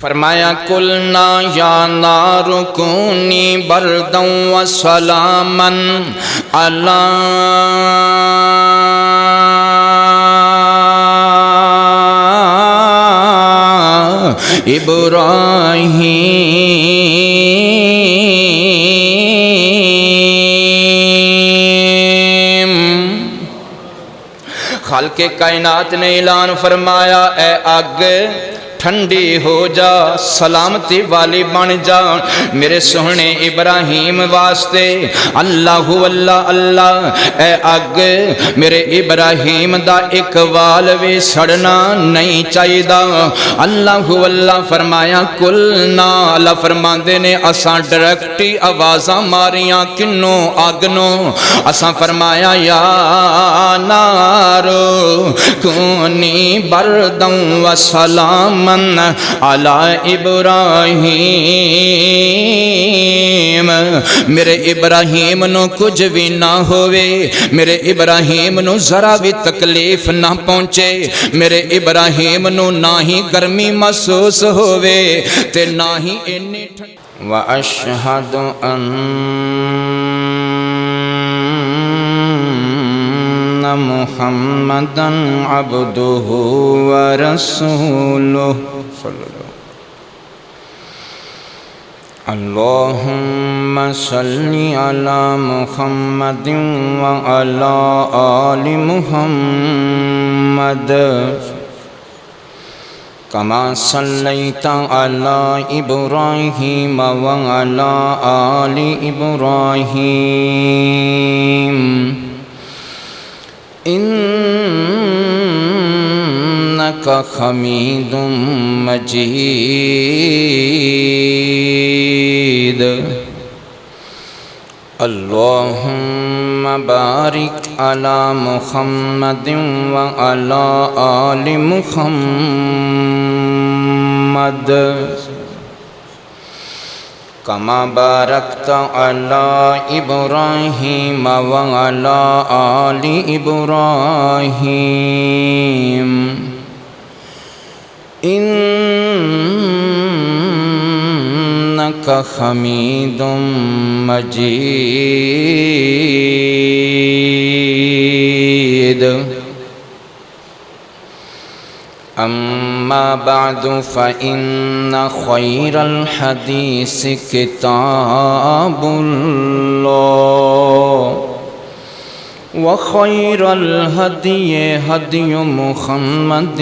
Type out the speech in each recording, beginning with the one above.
فرمایا قلنا یا نار کونی بردا و سلاما علی ابراہیم۔ خالق کائنات نے اعلان فرمایا اے آگ ٹھنڈی ہو جا، سلامتی والی بن جا میرے سونے ابراہیم واسطے۔ اللہ اللہ اللہ، اے اگ میرے ابراہیم دا ایک وال بھی سڑنا نہیں چاہیے۔ اللہ اللہ فرمایا کلنا، اللہ فرماندے نے اساں ڈائریکٹی آوازاں ماریاں کنوں اگنوں، اساں فرمایا یا نارو کونی برداً و سلام علی ابراہیم۔ میرے ابراہیم نو کچھ بھی نہ ہوئے، میرے ابراہیم نو ذرا بھی تکلیف نہ پہنچے، میرے ابراہیم نو نہ ہی گرمی محسوس ہوئے تے نہ ہی انہی ٹھنڈ۔ وَأَشْهَدُ أَنَّ محمدًا عبده ورسوله صلی اللہ۔ اللہم صلی علی محمد وعلی آل محمد کما صلیت علی ابراہیم وعلی آل ابراہیم انک حمید مجید۔ اللہم بارک علی محمد وعلی آل محمد کما بارکت علی ابراہیم وعلی آل ابراہیم انک حمید مجید۔ اما بعد فإن خیر الحدیث کتاب اللہ وخیر الہدی ہدی محمد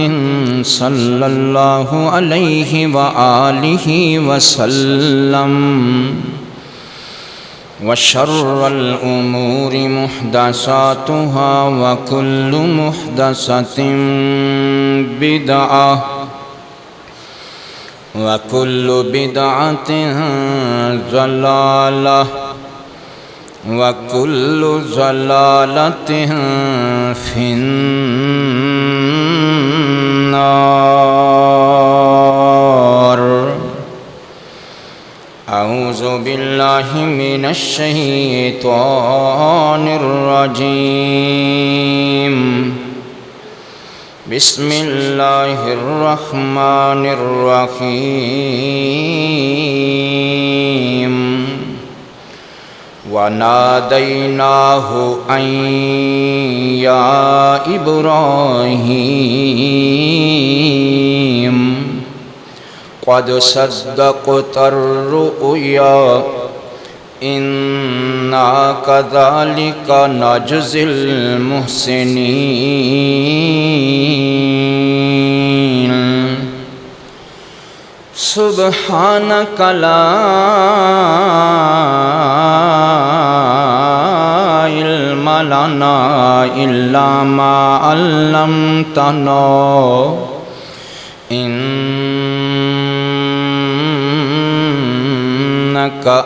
صلی اللہ علیہ وآلہ وسلم وشر الأمور محدثاتها وكل محدثة بدعة وكل بدعة ضلالة وكل ضلالة في النار۔ اعوذ باللہ من الشیطان الرجیم، بسم اللہ الرحمن الرحیم۔ وَنَادَيْنَاهُ أَن يَا إِبْرَاهِيمُ قَدْ صَدَّقْتَ الرُّؤْيَا إِنَّا كَذَلِكَ نَجْزِي الْمُحْسِنِينَ۔ سبحانك لا علم لنا إلا ما علمتنا إنك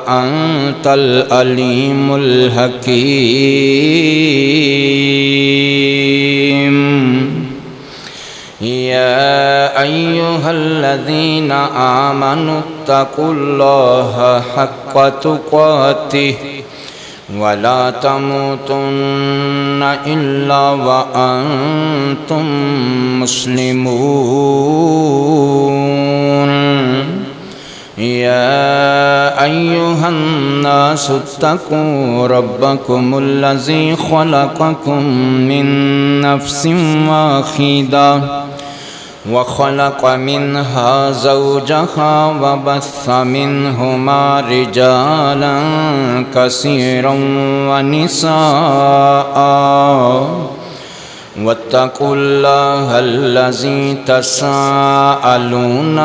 أنت العليم الحكيم۔ يا أيها الذين آمنوا اتقوا الله حق تقاته ولا تموتن إلا وأنتم مسلمون۔ يا أيها الناس اتقوا ربكم الذي خلقكم من نفس واحدة وخلق منها زوجها وبث منهما رجالا كثيرا ونساء واتقوا الله الذي تساءلون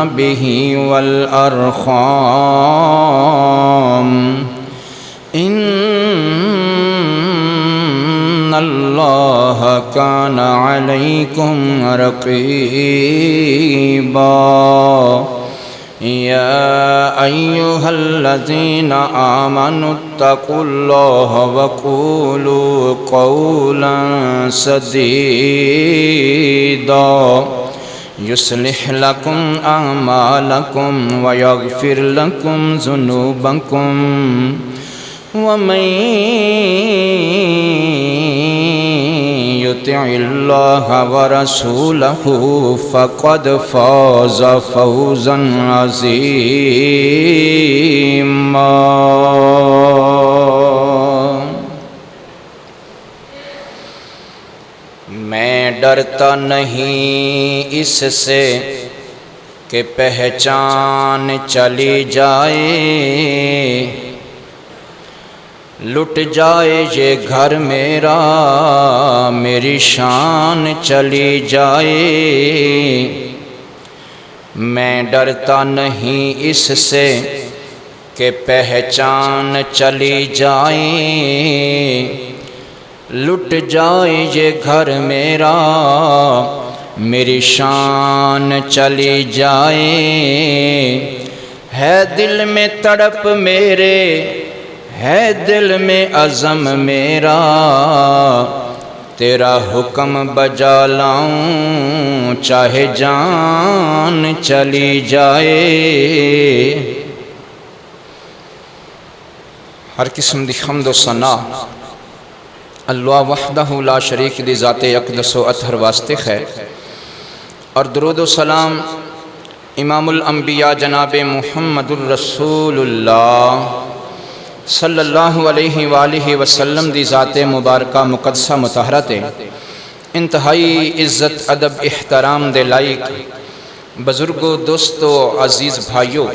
به والأرحام إن الله كان عليكم رقيبا يا أيها الذين آمنوا اتقوا الله وقولوا قولا سديدا يصلح لكم أعمالكم ويغفر لكم ذنوبكم ومن يطع الله ورسوله فقد فاز فوزا عظيما میں ڈرتا نہیں اس سے کہ پہچان چلی جائے لٹ جائے یہ گھر میرا میری شان چلی جائے میں ڈرتا نہیں اس سے کہ پہچان چلی جائے لٹ جائے یہ گھر میرا میری شان چلی جائے ہے دل میں تڑپ میرے ہے دل میں عزم میرا تیرا حکم بجا لاؤں چاہے جان چلی جائے ہر قسم دی حمد و ثنا اللہ وحدہ لا شریک دی ذات اقدس و اطہر واسطے ہے اور درود و سلام امام الانبیاء جناب محمد الرسول اللہ صلی اللہ علیہ وآلہ وسلم دی ذات مبارکہ مقدسہ مطہرت انتہائی عزت ادب احترام دے لائق بزرگوں دوستوں عزیز بھائیوں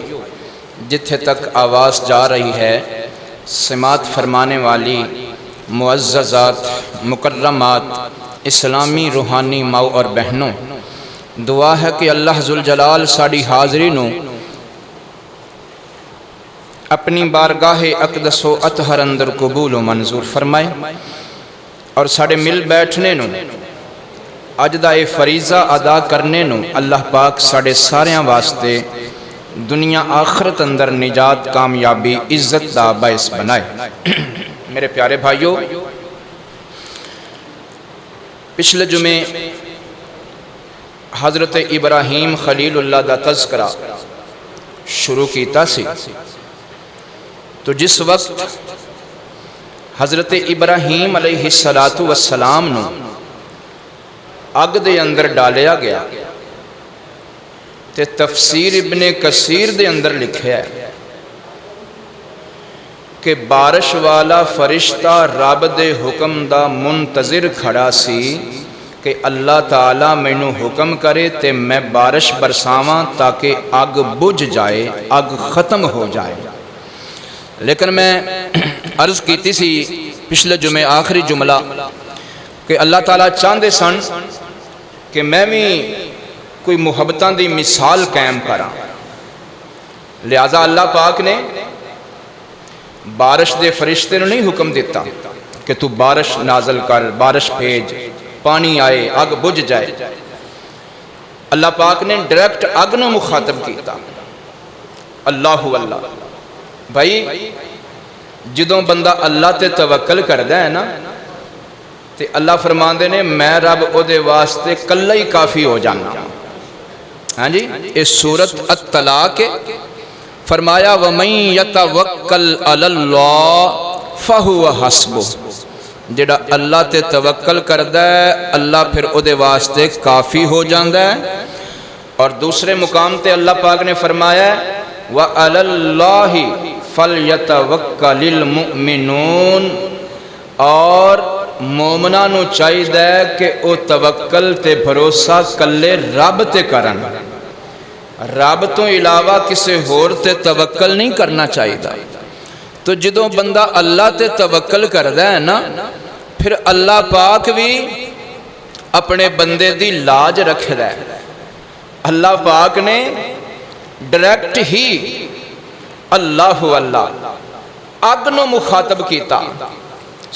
جتھے تک آواز جا رہی ہے سماعت فرمانے والی معززات مکرمات اسلامی روحانی ماؤ اور بہنوں دعا ہے کہ اللہ ذوالجلال ساڑی حاضری نو اپنی بارگاہ اقدس و اطہر اندر قبول و منظور فرمائے اور ساڑے مل بیٹھنے نو اجدہ فریضہ ادا کرنے نو اللہ پاک ساڑے ساریاں واسطے دنیا آخرت اندر نجات کامیابی عزت دا باعث بنائے میرے پیارے بھائیوں پچھلے جمعے حضرت ابراہیم خلیل اللہ دا تذکرہ شروع کیتا سی تو جس وقت حضرت ابراہیم علیہ السلام نو اگ دے اندر ڈالیا گیا تے تفسیر ابن کثیر دے اندر لکھیا ہے کہ بارش والا فرشتہ رب دے حکم دا منتظر کھڑا سی کہ اللہ تعالیٰ مینوں حکم کرے تے میں بارش برساواں تاکہ اگ بجھ جائے اگ ختم ہو جائے لیکن میں عرض کیتی سی پچھلے جمعے آخری جملہ کہ اللہ تعالیٰ چاہندے سن کہ میں بھی کوئی محبتاں دی مثال قائم کراں لہذا اللہ پاک نے بارش دے فرشتے نے نہیں حکم دیتا کہ تو بارش نازل کر بارش بھیج پانی آئے اگ بجھ جائے اللہ پاک نے ڈائریکٹ اگ نو مخاطب کیتا اللہ بھائی جدوں بندہ اللہ تے توکل کردا ہے نا تے اللہ فرماندے نے میں رب او دے واسطے کلا ہی کافی ہو جانا ہاں جی اس سورت الطلاق فرمایا وَمَن يَتَوَكَّلْ عَلَى اللَّهِ فَهُوَ حَسْبُهُ جڑا اللہ تے توکل کردا ہے اللہ پھر او دے واسطے کافی ہو جاندا ہے اور دوسرے مقام تے اللہ پاک نے فرمایا وَعَلَى اللَّهِ فَلْيَتَوَكَّلِ الْمُؤْمِنُونَ، اور مومناں نو چاہیے کہ او توکل تے بھروسہ کلے رب تے کرن، رب تو علاوہ کسے ہور تے توکل نہیں کرنا چاہیے۔ تو جدوں بندہ اللہ تے توکل کردا ہے نا، پھر اللہ پاک بھی اپنے بندے دی لاج رکھدا ہے۔ اللہ پاک نے ڈائریکٹ ہی اللہ اللہ اگ نو مخاطب کیتا،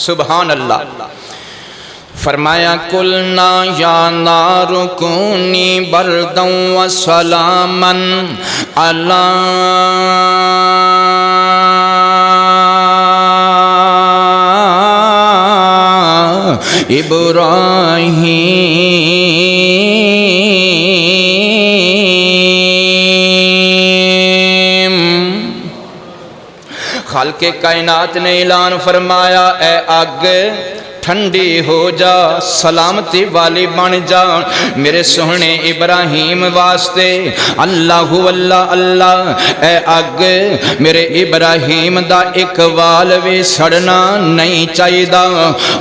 سبحان اللہ۔ فرمایا قلنا یا نار کونی بردا و سلاما علی ابراہیم۔ خالق کائنات نے اعلان فرمایا اے آگ ٹھنڈی ہو جا، سلامتی والی بن جا میرے سونے ابراہیم واسطے۔ اللہ اللہ اللہ، اے آگ میرے ابراہیم دا ایک وال بھی سڑنا نہیں چاہیے۔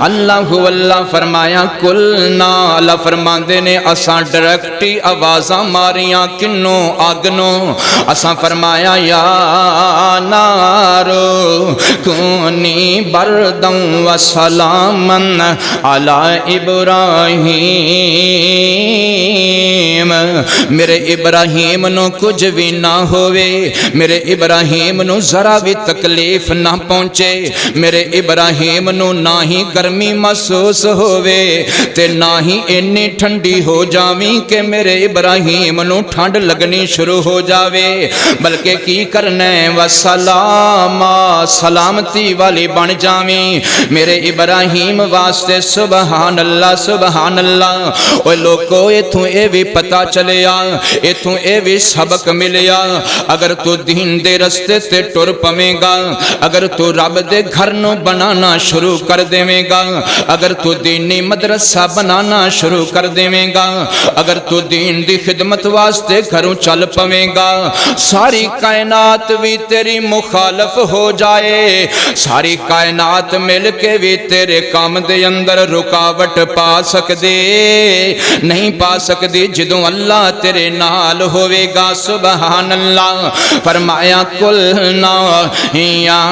اللہ اللہ فرمایا کلنا، اللہ فرماندے نے اساں ڈائریکٹی آوازاں ماریاں کنوں؟ آگ نو۔ اساں فرمایا یا نارو کونی برداً و سلاماً علی ابراہیم، میرے ابراہیم نو کچھ بھی نہ ہوئے، میرے ابراہیم نو ذرا بھی تکلیف نہ پہنچے، میرے ابراہیم نو نہ ہی گرمی محسوس ہوئے تے نہ ہی انی ٹھنڈی ہو جاویں کہ میرے ابراہیم نو ٹھنڈ لگنی شروع ہو جاوے، بلکہ کی کرنے وسلاما، سلامتی والی بن جاویں میرے ابراہیم واسطے۔ سبحان اللہ سبحان اللہ۔ اوہ لوگو ایتھوں اے بھی پتا چلیا، ایتھوں اے بھی سبق ملیا، اگر تو دین دے رستے تے ٹر پویں گا، اگر تو رب دے گھر نو بنانا شروع کر دیویں گا، اگر تو دینی مدرسہ بنانا شروع کر دیویں گا، اگر تو دین دی خدمت واسطے گھروں چل پویں گا، ساری کائنات بھی تیری مخالف ہو جائے، ساری کائنات مل کے بھی تیرے کام دے اندر رکاوٹ پا سکدے نہیں پا سکدی جدوں اللہ تیرے نال ہوئے گا۔ سبحان اللہ۔ فرمایا قلنا یا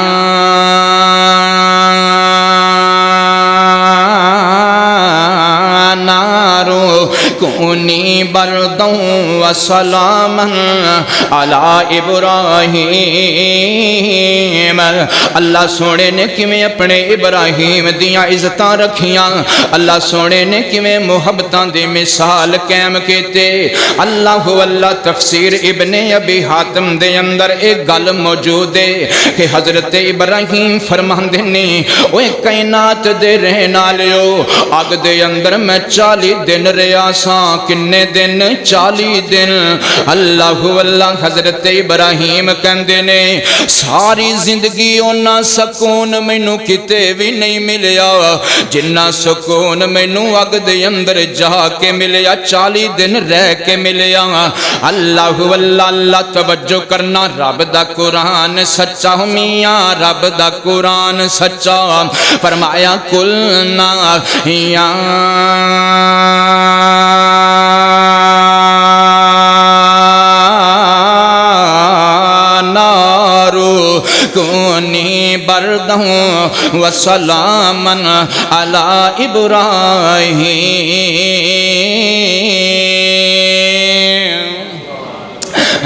نارو کونی بردا و سلاما علی ابراہیم۔ اللہ سونے نے کیویں اپنے ابراہیم دیاں عزتاں رکھیاں، اللہ سونے نے کیویں محبتاں دی مثال قائم کیتے۔ اللہ اللہ تفسیر ابن ابی حاتم دے اندر ایک گل موجود ہے کہ حضرت ابراہیم فرماندے نے اوے کائنات دے رہن والیو، اگ دے اندر میں 40 دن رہیا ساں۔ کنے دن؟ 40 دن۔ اللہ اللہ حضرت ابراہیم کہندے نے ساری زندگی اونا سکون مینوں کتے بھی نہیں ملیا جنہ سکون مینوں اگ دے اندر جا کے ملیا، 40 دن رہ کے ملیا۔ اللہ اللہ اللہ، توجہ کرنا، رب دا قرآن سچا میاں، رب دا قرآن سچا۔ فرمایا قلنا یا نارو کونی بردا و سلاما علی ابراہیم۔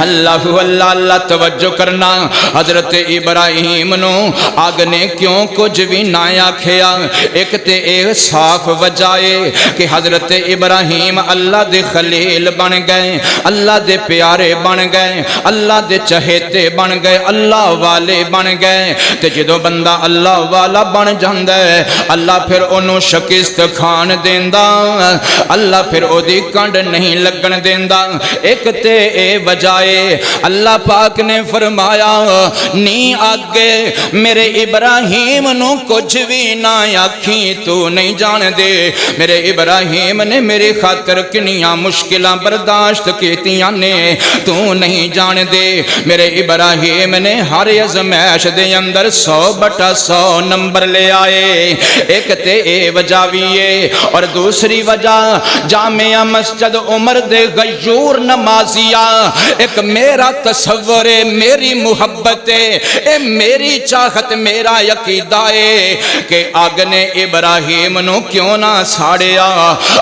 اللہ اللہ اللہ، توجہ کرنا، حضرت ابراہیم نو آگ نے کیوں کچھ بھی نہ آکھیا؟ ایک تے اے صاف وجہ ہے کہ حضرت ابراہیم اللہ دے خلیل بن گئے، اللہ دے پیارے بن گئے، اللہ دے چہیتے بن گئے، اللہ والے بن گئے۔ تے جدوں بندہ اللہ والا بن جاندا ہے، اللہ پھر انہوں شکست کھان دیندا، اللہ پھر او دی کنڈ نہیں لگن دیندا۔ ایک تے اے وجہ آئے اللہ پاک نے فرمایا نی آگے میرے ابراہیم نو کچھ بھی نہ آکھی تو نہیں جان دے میرے ابراہیم نے میری خاطر کنیاں مشکلاں برداشت کیتیاں نے تو نہیں جان دے میرے ابراہیم نے ہر ازمائش دے اندر 100/100 نمبر لے آئے ایک تے اے وجہ بھی ہے اور دوسری وجہ جامعہ مسجد عمر دے غیور نمازیہ ایک میرا تصور ہے میری محبت ہے اے میری چاہت میرا عقیدہ ہے کہ آگ نے ابراہیم نو کیوں نہ ساڑیا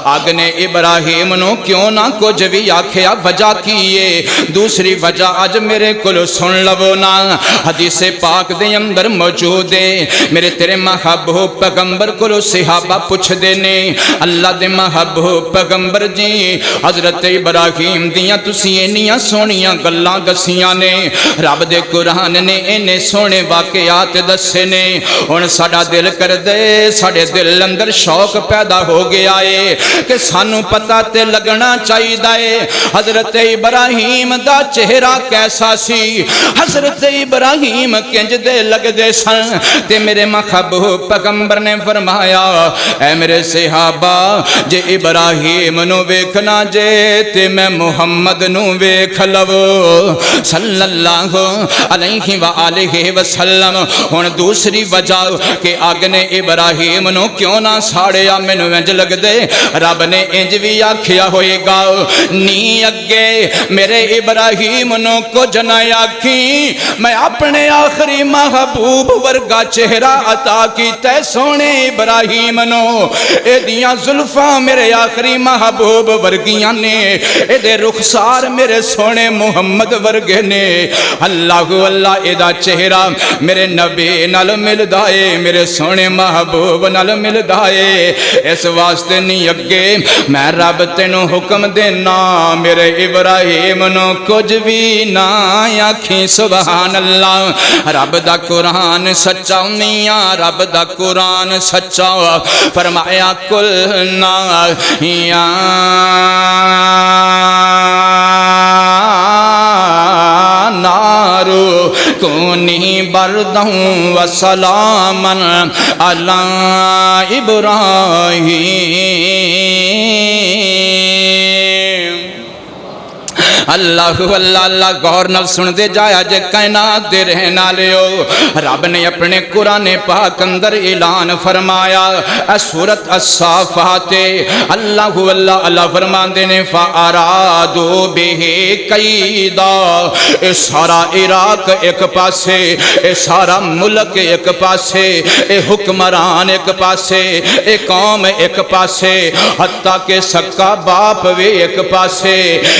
آگ نے ابراہیم نو کیوں نہ کچھ بھی آکھیا وجہ کیے دوسری وجہ آج میرے کلو سن لو نا حدیث پاک دے اندر موجود ہے میرے تیرے محبوب پیغمبر کلو صحابہ پوچھ دینے اللہ دے محبوب پیغمبر جی حضرت ابراہیم دیاں تسی انیاں سونیاں گلاں دسیاں نے رب دے قرآن نے انہیں سونے واقعات دسے نے ہن ساڈا دل کر دے ساڈے دل اندر شوق پیدا ہو گیا ہے کہ سانو پتہ تے لگنا چاہیے حضرت ابراہیم دا چہرہ کیسا سی حضرت ابراہیم کنج دے لگ دے سن تے میرے محبوب پیغمبر نے فرمایا اے میرے صحابہ جے ابراہیم نو ویکھنا جے تے میں محمد نو ویکھ لو صلی اللہ علیہ وآلہ وسلم ہن دوسری وجہ کہ آگ نے ابراہیم نو کیوں نہ ساڑیا مینوں انج لگ دے رب نے انج بھی آکھیا ہوئے گا نی اگے میرے ابراہیم نو کچھ نہ آکھی میں اپنے آخری محبوب ورگا چہرہ عطا کیتے سونے ابراہیم نو اے دیاں زلفاں میرے آخری محبوب ورگیاں نے اے دے رخسار میرے سونے محمد ورگے نے اللہ اللہ اے دا چہرہ میرے نبی نال مل دائے میرے سونے محبوب نال مل دائے اس واسطے نہیں اگے میں رب تینو حکم دینا میرے ابراہیم نو کچھ بھی نہ آکھیں سبحان اللہ رب دا قرآن سچا میاں رب دا قرآن سچا فرمایا کلنا یا نارو کونی بردوں وسلامن علی ابراہیم اللہ اللہ اللہ غور نال سن دے جایا جے کائنات دے رہن والےو رب نے اپنے قرآن پاک اندر اعلان فرمایا اے سورت الصافات اللہ اللہ اللہ فرماندے نے فارادو بہ کیدا اے سارا عراق ایک پاسے اے سارا ملک ایک پاسے اے حکمران ایک پاسے اے قوم ایک پاسے حتیٰ کہ سکا باپ بھی ایک پاسے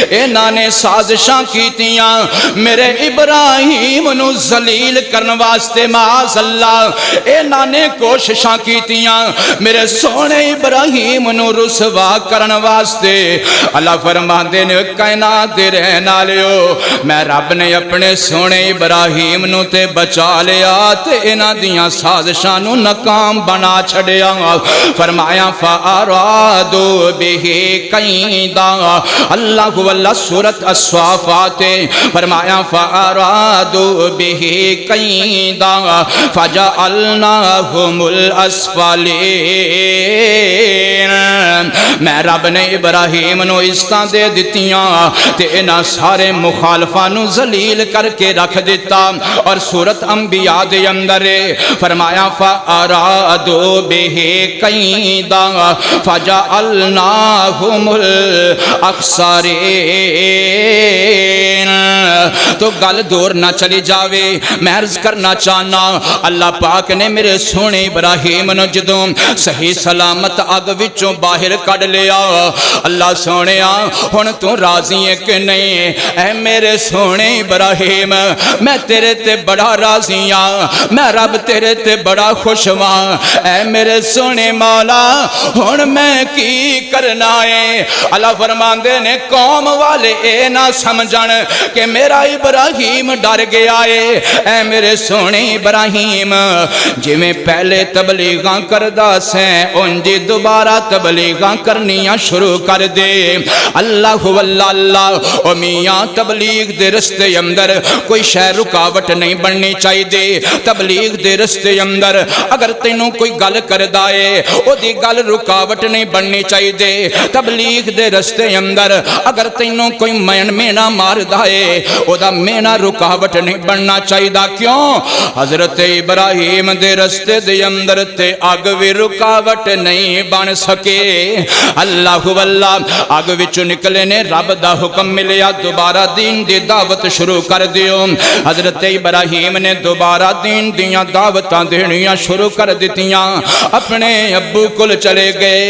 اے نانے سازشاں کیتیاں میرے ابراہیم نو ذلیل کرن واسطے معاذ اللہ اے نانے کوششاں کیتیاں میرے سونے ابراہیم نو رسوا کرن واسطے اللہ فرماندے نے کائنات دے رہن والےو میں رب نے اپنے سونے ابراہیم نو تے بچا لیا تے انہاں دیاں سازشاں نو ناکام بنا چھڑیا فرمایا فارادو بہ کیدا اللہ اللہ سورت الصافات فرمایا فارادو بہ کیدا فجعلناہم الاسفلین میں رب نے ابراہیم نو عزتاں دے دتیاں تے انہاں سارے مخالفاں نو ذلیل کر کے رکھ دیتا اور سورت انبیاء دے اندر فرمایا فارادو بہ کیدا فجعلناہم الاخسرین تو گل دور نہ چلی جاوے میں عرض کرنا چاہنا اللہ پاک نے میرے سونے ابراہیم نو جدوں صحیح سلامت آگ وچوں باہر کڈ لیا اللہ سونے ہن تو راضی ہے کہ نہیں اے میرے سونے ابراہیم میں تیرے تے بڑا راضی ہاں میں رب تیرے تے بڑا خوش ہاں اے میرے سونے مولا ہن میں کی کرنا ہے اللہ فرماندے نے قوم والے اے اے نہ سمجھن کہ میرا ابراہیم ڈر گیا ہے۔ اے میرے سونے ابراہیم جی میں پہلے تبلیغاں کردہ سیں انجی دوبارہ تبلیغاں کرنیاں شروع کر دے۔ اللہ واللہ او میاں تبلیغ دے رستے اندر کوئی شے رکاوٹ نہیں بننی چاہی دے۔ تبلیغ دے رستے اندر اگر تینوں کوئی گل کردہ ہے او دی گل رکاوٹ نہیں بننی چاہی دے۔ تبلیغ دے رستے اندر اگر تینوں کوئی مینا مار دائے او دا مینا رکاوٹ نہیں بننا چاہی دا۔ کیوں؟ حضرت ابراہیم دے رستے دے اندر تے آگ بھی رکاوٹ نہیں بن سکے۔ اللہ واللہ آگ وچو نکلے نے رب دا حکم ملیا دوبارہ دین دی دعوت شروع کر دیو۔ حضرت ابراہیم نے دوبارہ دین دیاں دعوتاں دینیاں شروع کر دیتیاں۔ اپنے ابو کل چلے گئے۔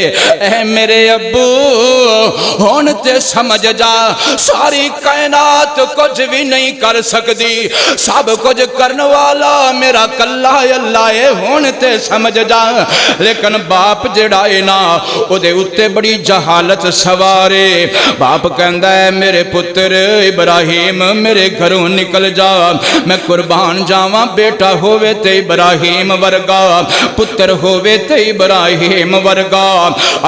اے میرے ابو ہون تے سمجھ جا ساری کائنات کچھ بھی نہیں کر سکتی، سب کچھ کرنے والا میرا کلہ اللہ ہے، ہون تے سمجھ جا۔ لیکن باپ جڑائے نا او دے اتے بڑی جہالت سوارے۔ باپ کہندہ ہے میرے پتر ابراہیم میرے گھروں نکل جا، میں قربان جاواں بیٹا ہووے تے ابراہیم ورگا، پتر ہووے تے ابراہیم ورگا۔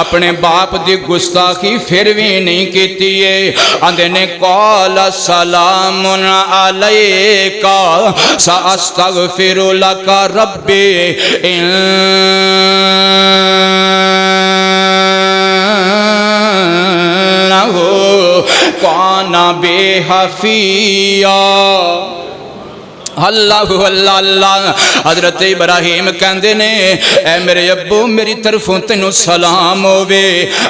اپنے باپ دی گستاخی پھر بھی نہیں کیتی ہے۔ آندے نے قال سلام علیکا ساستغفر لک ربی انہو کان بی حفیہ۔ اللہ اللہ اللہ۔ حضرت ابراہیم کہندے نے اے میرے ابو میری طرفوں تینوں سلام ہووے،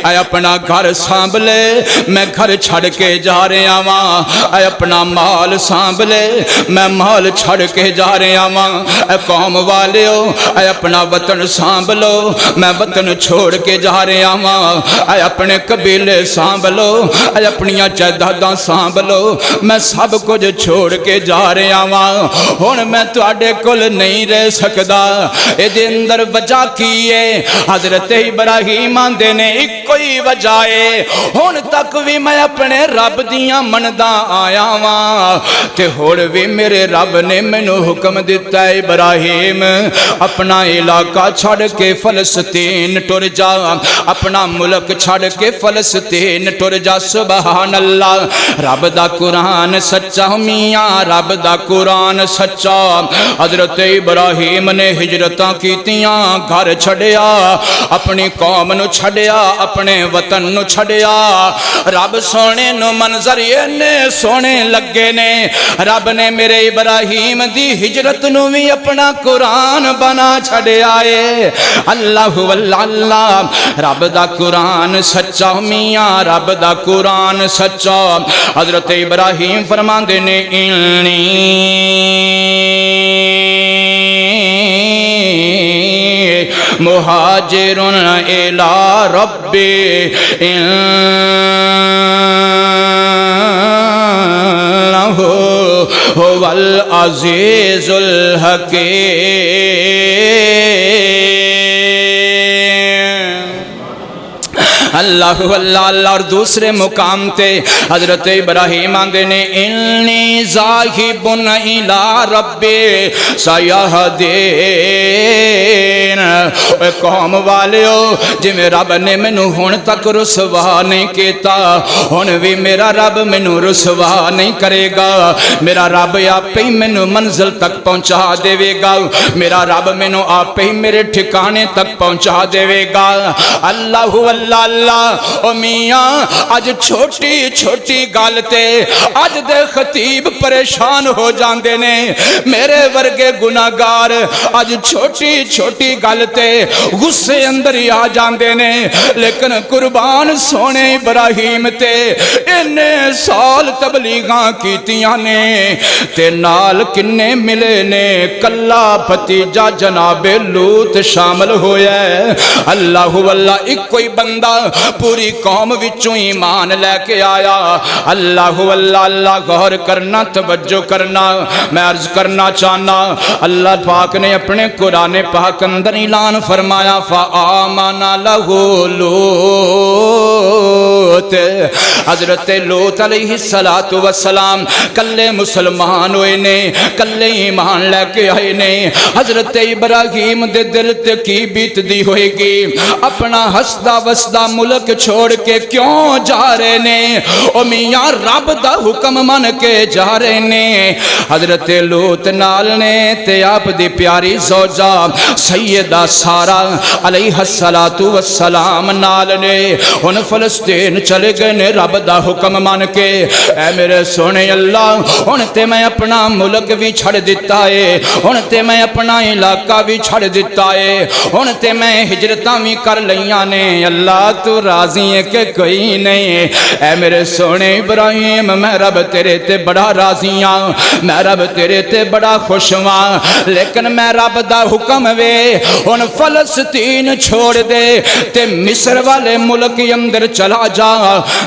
اے اپنا گھر سانبھ لے میں گھر چھڑ کے جا رہا ہاں، اے اپنا مال سانبھ لے میں مال چھڑ کے جا رہا ہاں، اے قوم والیو اے اپنا وطن سانبھ لو میں وطن چھوڑ کے جا رہا ہاں، اے اپنے قبیلے سانبھ لو اے اپنیاں جائیداداں سانبھ لو میں سب کچھ چھوڑ کے جا رہا ہاں۔ ہن میں تواڈے کول نہیں رہ سکدا۔ اے دے اندر وجہ کی ہے؟ حضرت ابراہیم آندے نے ایک کوئی وجہ ہے، ہن تک بھی میں اپنے رب دیاں مندا آیا واں تے ہن بھی میرے رب نے مینوں حکم دتا ہے ابراہیم اپنا علاقہ چھڑ کے فلسطین ٹر جا، اپنا ملک چھڑ کے فلسطین ٹر جا۔ سبحان اللہ۔ رب دا قرآن سچا میاں، رب دا قرآن سچا۔ حضرت ابراہیم نے ہجرتاں کیتیاں، گھر چھڑیا، اپنی قوم نو چھڑیا، اپنے وطن نو چھڑیا۔ رب سونے نو منظر نے سونے لگے نے، رب نے میرے ابراہیم دی ہجرت نو بھی اپنا قرآن بنا چھڑیا ہے۔ اللہ واللہ۔ رب دا قرآن سچا میاں، رب دا قرآن سچا۔ حضرت ابراہیم فرماندے نے انی مہاجر الی ربی انہ هو العزیز الحکیم۔ اللہ اللہ اللہ۔ اور دوسرے مقام تے حضرت ابراہیم آندے نے انی ذاہب الی ربی سیہدین۔ اے قوم والیو جی میں رب نے مینوں ہن تک رسوا نہیں کیتا، ہن بھی میرا رب مینوں رسوا نہیں کرے گا۔ میرا رب آپ ہی مینوں منزل تک پہنچا دے گا، میرا رب مینوں آپ ہی میرے ٹھکانے تک پہنچا دے گا۔ اللہ اللہ اللہ۔ او میاں اج چھوٹی چھوٹی گل تے اج دے خطیب پریشان ہو جاندے نے، میرے ورگے گناہگار اج چھوٹی چھوٹی گل تے غصے اندر ہی آ جاندے نے، لیکن قربان سونے ابراہیم تے انہیں سال تبلیغاں کیتیاں نے تے نال کنے ملے نے، کلا بھتیجا جناب لوط شامل ہویا ہے۔ اللہ واللہ۔ ایک کوئی بندہ پوری قوم وچوں ایمان لے کے آیا۔ اللہ اللہ اللہ، غور کرنا، توجہ کرنا، میں عرض کرنا چاہنا، اللہ پاک نے اپنے قرآن پاک اندر اعلان فرمایا فآمن لہ لوط، حضرت لوط علیہ السلام کلے مسلمان ہوئے نے، کلے ایمان لے کے آئے نے۔ حضرت ابراہیم دے دل تے کی بیت دی ہوئے گی، اپنا ہسدا وسدا ملک چھوڑ کے کیوں جا رہے نے؟ او میاں رب دا حکم من کے جا رہے نے۔ حضرت لوط نال نے تے آپ دی پیاری زوجہ سیدہ سارہ علیہ السلام نال نے ان فلسطین چلے گئے نے رب دا حکم مان کے۔ اے میرے سونے اللہ، ہن تے میں اپنا ملک بھی چھڑ دیتا ہے، ہن تے میں اپنا علاقہ بھی چھڑ دیتا ہے، ہن تے میں ہجرتاں بھی کر لیاں نے۔ اللہ تو راضی ہے کہ کوئی نہیں؟ اے میرے سونے ابراہیم، میں رب تیرے تے بڑا راضی ہاں، میں رب تیرے تے بڑا خوش ہاں، لیکن میں رب دا حکم وے ہن فلسطین چھوڑ دے تے مصر والے ملک اندر چلا جا،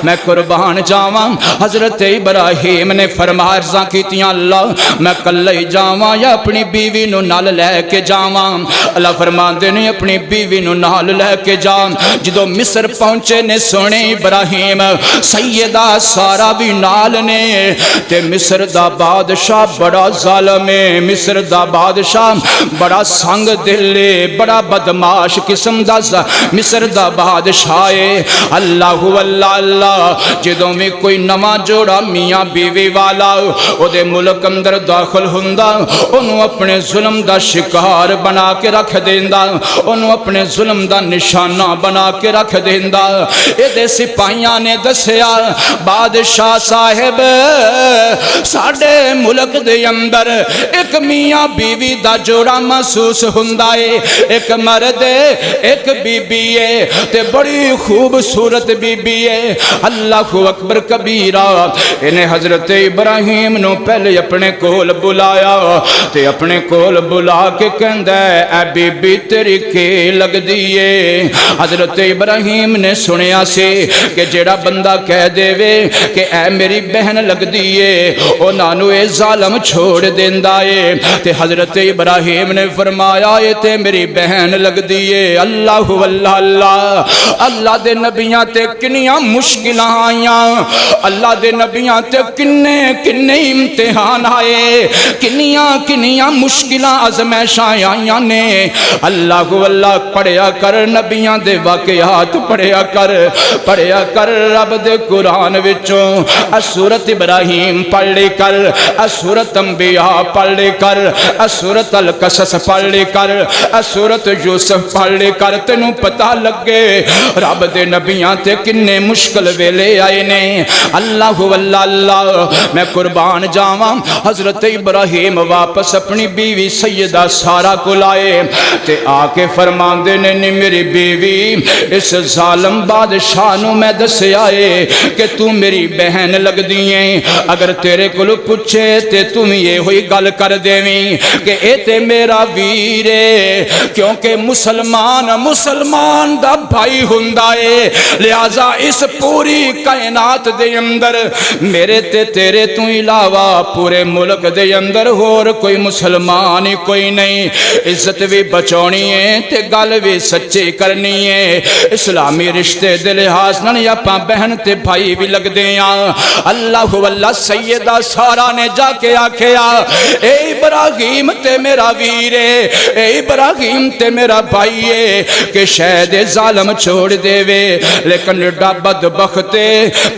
میں قربان جاواں۔ حضرت ابراہیم نے فرمایا عرضاں کیتیاں اللہ میں کلے ہی جاواں یا اپنی بیوی نو نال لے کے جاواں؟ اللہ فرماندے نے اپنی بیوی نو نال لے کے جا۔ جدوں مصر پہنچے نے سونے ابراہیم، سیدہ سارہ بھی نال نے، تے مصر دا بادشاہ بڑا ظالم ہے، مصر دا بادشاہ بڑا سنگ دل ہے، بڑا بدماش قسم دا مصر دا بادشاہ ہے۔ اللہ اللہ اللہ، جدوں بھی کوئی نواں جوڑا میاں بیوی والا او دے ملک اندر داخل ہوندا، انہوں اپنے ظلم دا شکار بنا کے رکھ دیندا، انہوں اپنے ظلم دا نشانہ بنا کے رکھ دیندا۔ اے دے سپاہیاں نے دسیا بادشاہ صاحب ساڈے ملک دے اندر ایک میاں بیوی دا جوڑا محسوس ہوندا ہے، ایک مرد ہے ایک بی بی ہے تے بڑی خوبصورت بی بی ہے۔ اللہ اکبر کبیرہ۔ انہیں حضرت ابراہیم نو پہلے اپنے کول بلایا تے اپنے کول بلا کے کہندا ہے اے بی بی تیری کے لگ دیئے۔ حضرت ابراہیم نے سنیا سے کہ جیڑا بندہ کہہ دے وے کہ اے میری بہن لگ دیئے او نانو اے ظالم چھوڑ دیندا ہے، تے حضرت ابراہیم نے فرمایا اے تے میری بہن لگ دیئے۔ اللہ اللہ اللہ، اللہ دے نبیاں تے کنیاں مشکلاں آئیاں، اللہ دے نبیاں تے کنے امتحان آئے، کنیاں مشکلاں آزمائشاں آئیاں نے۔ اللہ اللہ پڑھیا کر نبیاں دے واقعات، پڑھیا کر رب دے قرآن وچوں، سورت ابراہیم پڑھ لے کر، سورت انبیاء پڑھ لے کر، سورت القصص پڑھ لے کر، سورت یوسف پڑھ لے کر، تینوں پتہ لگے رب دے نبیاں تے کنے مشکل ویلے آئے نے۔ اللہ اللہ اللہ، میں قربان جاواں۔ حضرت ابراہیم واپس اپنی بیوی سیدہ سارہ کو لائے تے آ کے فرماندے نے نی میری بیوی اس ظالم بادشاہ نو میں دسیا ہے کہ تو میری بہن لگ دیئے، اگر تیرے کلو پوچھے تے تم یہ ہوئی گل کر دیویں کہ اے تے میرا ویر ہے، کیونکہ مسلمان دا بھائی ہوندا ہے، لہذا اس پوری کائنات دے اندر میرے تے تیرے تو علاوہ پورے ملک دے اندر اور کوئی مسلمان ہی کوئی نہیں، عزت بھی بچانی ہے تے گل بھی سچی کرنی ہے، اسلامی رشتے دے لحاظ نہ اپاں بہن تے بھائی بھی لگ دیاں۔ اللہ اللہ، سیدہ سارہ نے جا کے آکھیا اے ابراہیم تے میرا ویر ہے، اے ابراہیم تے میرا بھائی ہے کہ شاید ظالم چھوڑ دے وے، لیکن لڈا بدبختے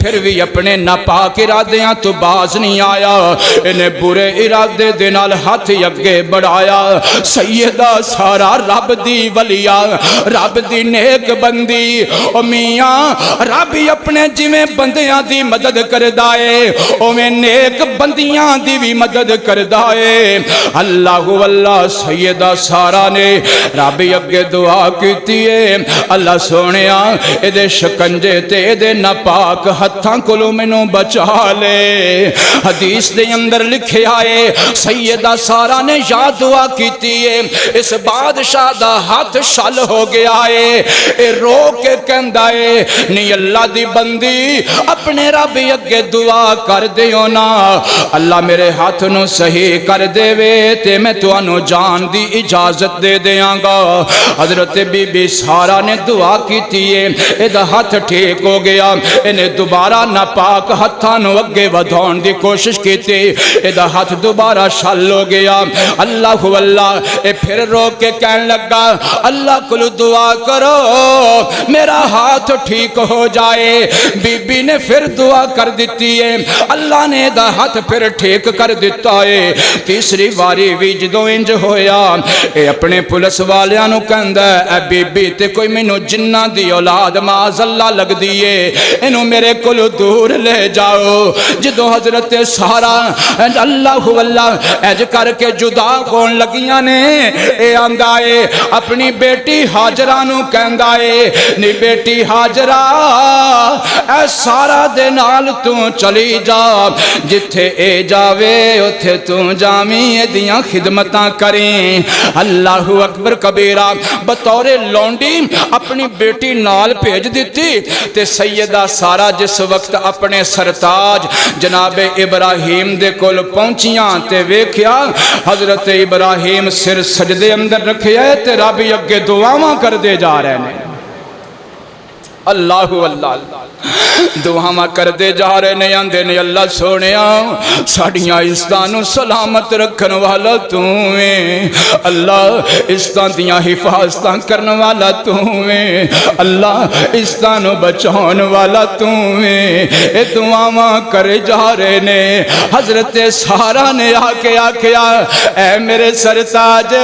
پھر بھی اپنے ناپاک ارادیاں تو باز نہیں آیا، انہیں برے ارادے دے نال ہاتھ اگے بڑھایا۔ سیدہ سارہ رب دی ولیہ، رب دی نیک بندی، او میاں رب اپنے جویں بندیاں دی مدد کردا ہے اوویں نیک بندیاں دی بھی مدد کردا ہے۔ اللہ اللہ، سیدہ سارہ نے رب اگے دعا کیتی ہے اللہ سونیا اے دے شکنجے تے اے دے ناپاک ہتھاں کولوں مینوں بچا لے۔ حدیث دے اندر لکھیا ہے سیدہ سارہ نے یا دعا کیتی ہے اس بادشاہ دا ہاتھ شل ہو گیا ہے، اے رو کے کے کہندا ہے نہیں اللہ دی بندی اپنے رب اگے دعا کر دیو نا اللہ میرے ہاتھ نو صحیح کر دے وے تے میں تانوں جان دی اجازت دے دیاں گا حضرت بی بی سارا نے دعا کیتی ہے ایدا ہاتھ ٹھیک ہو گیا انہیں دوبارہ ناپاک ہتھاں نو اگے ودھاؤن دی کوشش کیتی ایدا ہاتھ دوبارہ شل ہو گیا اللہ اللہ اے پھر رو کے کہنے لگا اللہ کو دعا کرو میرا ہاتھ ٹھیک ہو جائے بی بی نے پھر دعا کر دیتی ہے اللہ نے دا ہاتھ پھر ٹھیک کر دیتا ہے تیسری واری بھی جدوں انج ہویا اے اپنے پولیس والیاں نو کہندا اے بی بی تے کوئی مینوں جنہ دی اولاد معاذ اللہ لگ دیے انہوں میرے کول دور لے جاؤ جدوں حضرت سارا اللہ اللہ اج کر کے جدا ہون لگیاں نے اے آندا اے اپنی بیٹی ہاجرہ نو کہندا اے نی بیٹی ہاجرہ اے سارا دے نال تو چلی جا جتھے اے جاوے اتھے تو جامی دیاں خدمتاں کریں اللہ اکبر کبیرہ بطور لونڈی اپنی بیٹی نال بھیج دیتی تے سیدہ سارا جس وقت اپنے سرتاج جناب ابراہیم دے کول پہنچیاں تے ویکھیا حضرت ابراہیم سر سجدے اندر رکھے ہے تے رب اگے دعاواں کر دے جا رہے ہیں اللہ اللہ دعاواں کر دے جا رہے نے آندے نے اللہ سونیا ساڑیاں عزتاں سلامت رکھن والا تو ہے اللہ عزتاں دیاں حفاظتاں کرن والا تو ہے اللہ عزتاں بچاؤن والا تو ہے اے دعاواں کر جا رہے نے حضرت سارا نے آ کے آکھیا اے میرے سرتاج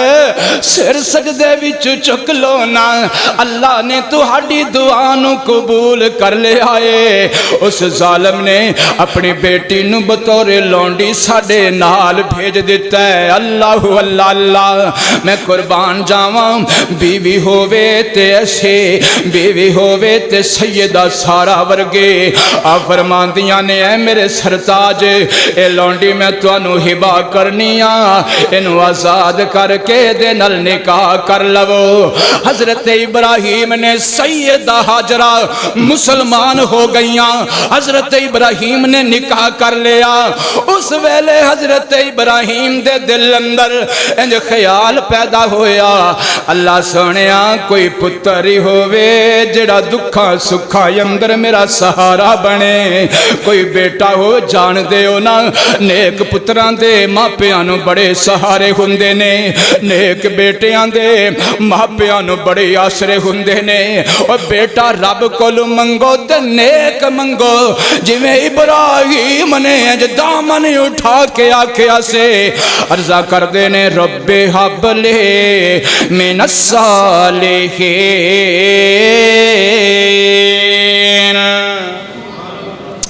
سر سجدے وچ چک لو نا اللہ نے تہاڈی دعا نو قبول کر لے آئے اس ظالم نے اپنی بیٹی نو بطور لونڈی ساڑے نال بھیج دیتا ہے اللہ اللہ اللہ میں قربان جاواں بیوی ہووے تے ایسے بیوی ہووے تے سیدہ سارا ورگے آپ فرمان دیاں نے اے میرے سرتاج اے لونڈی میں تو انو ہبا کرنیاں انو آزاد کر کے دے نل نکاح کر لو حضرت ابراہیم نے سیدہ ہاجرہ مسلمان ہو گئیاں حضرت ابراہیم نے نکاح کر لیا اس ویلے حضرت ابراہیم دے دل اندر انج خیال پیدا ہویا اللہ سونیا کوئی پتری ہووے جڑا دکھا سکھا اندر میرا سہارا بنے کوئی بیٹا ہو جان دے ہو نا نیک پتران دے ماپیاں نو بڑے سہارے ہوندے نے نیک بیٹیاں دے ماپیاں نو بڑے آسرے ہوندے نے اور بیٹا رب کولو منگو تے نیک منگو جویں ابراہیم نے دامن اٹھا کے آکھیا سے عرضہ کر دینے رب حب لے من الصالحین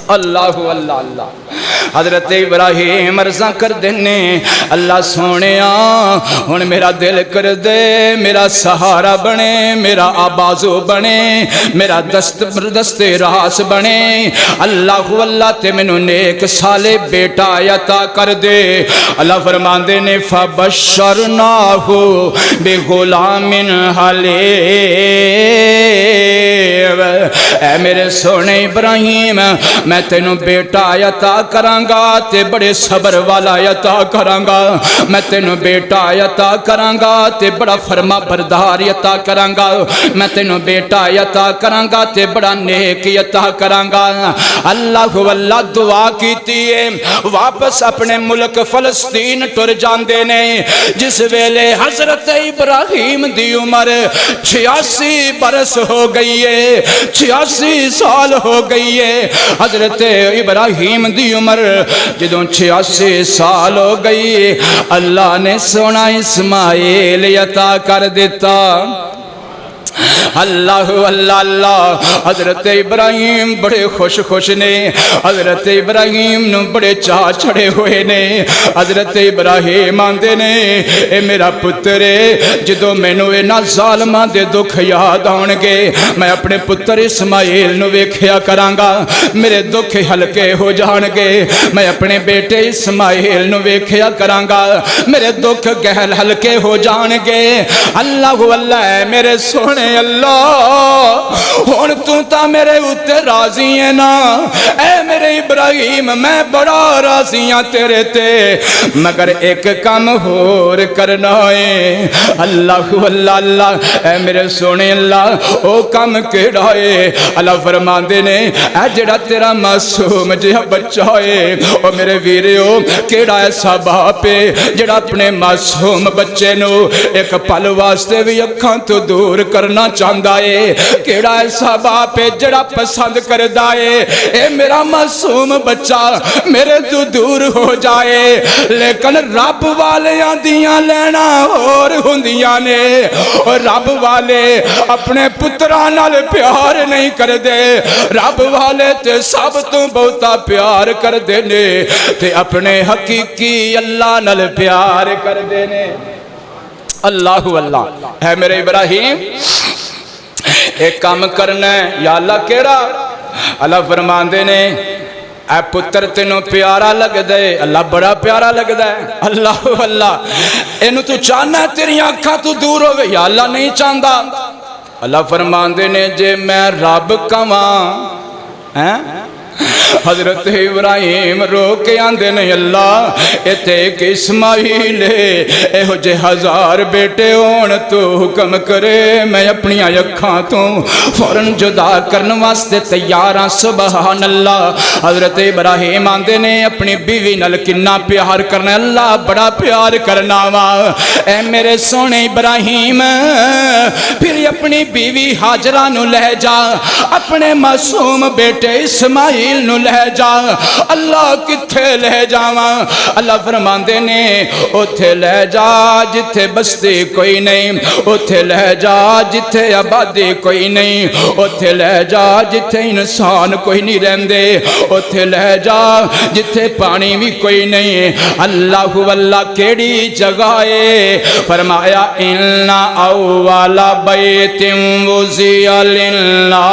اللہ اللہ اللہ حضرت ابراہیم عرضہ کر دینے اللہ سونیا ہن میرا دل کر دے میرا سہارا بنے میرا آبازو بنے میرا دست راس بنے اللہ اللہ تے منو نیک سالے بیٹا عطا کر دے اللہ فرمان دے نے فبشرناہ بغلام حلیم اے میرے سونے ابراہیم میں تینوں بیٹا عطا کرانگا تے بڑے صبر والا عطا کرانگا میں تینوں بیٹا عطا کرانگا تے بڑا فرما بردار عطا کرانگا میں تینوں بیٹا عطا کرانگا تے بڑا نیک عطا کرانگا اللہ اللہ دعا کیتی ہے واپس اپنے ملک فلسطین ٹر جاندے نے جس ویلے حضرت ابراہیم دی عمر 86 برس ہو گئی ہے 86 سال ہو گئی ہے حضرت ابراہیم دی عمر جدوں 86 سال ہو گئی اللہ نے سونا اسماعیل عطا کر دیتا اللہ اللہ اللہ حضرت ابراہیم بڑے خوش خوش نے حضرت ابراہیم نو بڑے چاہ چڑے ہوئے نے حضرت ابراہیم آندے نے اے میرا پترے جدو میں نو اینا ظالمہ دے دکھ یاد آنگے میں اپنے پتر اسماعیل نو ویکھیا کرانگا میرے دکھ ہلکے ہو جانگے میں اپنے بیٹے اسماعیل نو ویکھیا کرانگا میرے دکھ گہل ہلکے ہو جانگے اللہ اللہ میرے سونے اللہ ہن تو تا میرے اتے راضی ہے نا، اے میرے ابراہیم میں بڑا راضی ہاں تیرے تے، مگر ایک کام ہور کرنا ہے۔ اللہ اللہ اللہ، اے میرے سونے اللہ او کام کیڑا ہے؟ اللہ فرماندے نے اے جڑا تیرا معصوم جہا بچہ ہے، او میرے ویریو کیڑا ایسا باپ ہے جڑا اپنے معصوم بچے نو ایک پل واسطے بھی اکھاں تو دور کرنا چاہندا ہے؟ کیڑا ایسا باپ ہے جڑا پسند کردا ہے اے میرا معصوم بچہ میرے تو دور ہو جائے؟ لیکن رب والیاں دیاں لینا اور ہوندیاں نے، اور رب والے اپنے پتراں نال پیار نہیں کر دے، رب والے تے سب تو بہتا پیار کر دے نے، تے اپنے حقیقی اللہ نال پیار کر دے نے۔ اللہ اللہ، ہے میرے ابراہیم ایک کام کرنا ہے، یا اللہ کیڑا؟ اللہ فرماندے نے اے پتر تینوں پیارا لگ دے، اللہ بڑا پیارا لگ دے۔ اللہ اللہ، اینو تو چاہنا ہے تیری آنکھاں تو دور ہوئے؟ یا اللہ نہیں چاہندا۔ اللہ فرماندے نے جے میں رب کواں، حضرت ابراہیم رو کے آندے نہیں اللہ ایتھے ایک اسماعیل ہے، اے ہو جے ہزار بیٹے ہون تو حکم کرے میں اپنی اکھاں تو فوراں جدا کرن واسطے تیار ہاں۔ سبحان اللہ، حضرت ابراہیم آندے نے اپنی بیوی نال کنا پیار کرنا، اللہ بڑا پیار کرنا وا۔ اے میرے سونے ابراہیم پھر اپنی بیوی ہاجرہ نو لے جا، اپنے معصوم بیٹے اسماعیل نو لے جا۔ اللہ کتھے لے جاواں؟ اللہ فرماندے نے اوتھے لے جا جتھے بستی کوئی نہیں، اوتھے لے جا جتھے آبادی کوئی نہیں، اوتھے لے جا جتھے انسان کوئی نہیں رہندے، اوتھے لے جا جتھے پانی بھی کوئی نہیں۔ اللہ اللہ کیڑی جگہ ہے؟ فرمایا ان اول بیت وضع للناس۔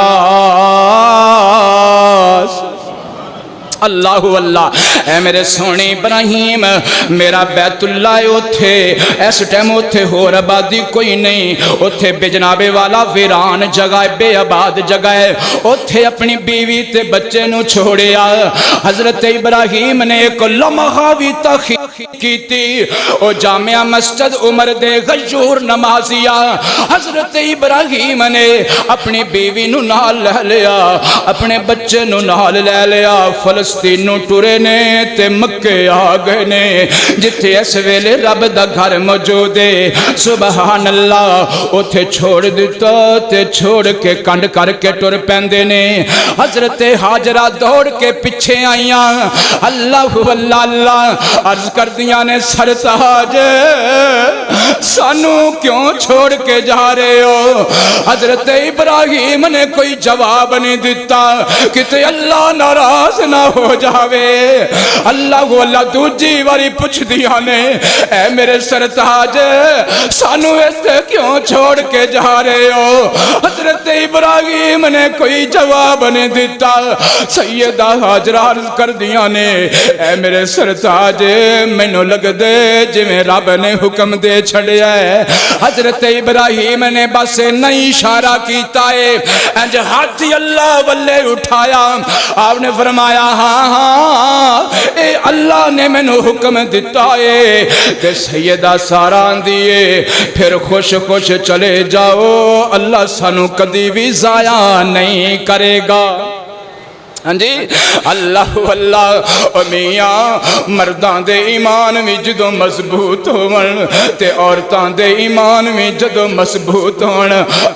اللہ اللہ، اے میرے سونے ابراہیم میرا بیت اللہ اتھے اس ٹائم اتھے ہور آبادی کوئی نہیں، اتھے بے جنابے والا ویران جگہ بے آباد جگہ ہے، اتھے اپنی بیوی تے بچے نو چھوڑیا۔ حضرت ابراہیم نے ایک لمحہ بھی تحقیق کی تھی، او جامعہ مسجد عمر دے غیور نمازیا حضرت ابراہیم نے اپنی بیوی نو نال لے لیا، اپنے بچے نو نال لے لیا، فلسطینوں ٹورے نے تے مکے آ گئے نے جتھے اس ویلے رب دا گھر موجود ہے۔ سبحان اللہ، اتھے چھوڑ دیتا تے چھوڑ کے کنڈ کر کے ٹر پیندے نے۔ حضرت ہاجرہ دوڑ کے پیچھے آئیاں، اللہ اللہ اللہ عرض کر دیا نے سرتاج سانو کیوں چھوڑ کے جا رہے ہو؟ حضرت ابراہیم نے کوئی جواب نہیں دیتا کہ اللہ ناراض نہ ہو جاوے۔ اللہ اللہ دوجی واری پوچھ دیا نے اے میرے سرتاج سانو ایسے کیوں چھوڑ کے جا رہے ہو؟ حضرت ابراہیم نے کوئی جواب نہیں دیتا۔ سیدہ ہاجرہ عرض کر دیا نے اے میرے سرتاج مینوں لگ دے جویں رب نے حکم دے چھڑیا ہے۔ حضرت ابراہیم نے بس نہیں اشارہ کیتا ہے، انج ہاتھ اللہ والے اٹھایا، آپ نے فرمایا ہاں ہاں اے اللہ نے میں نو حکم دیتا ہے کہ سیدہ سارا دیئے پھر خوش خوش چلے جاؤ، اللہ سانو کدی بھی ضائع نہیں کرے گا۔ جی اللہ اللہ، میاں مردان دے ایمان میں جدو مضبوط ہون تے عورتان دے ایمان میں جدو مضبوط ہون،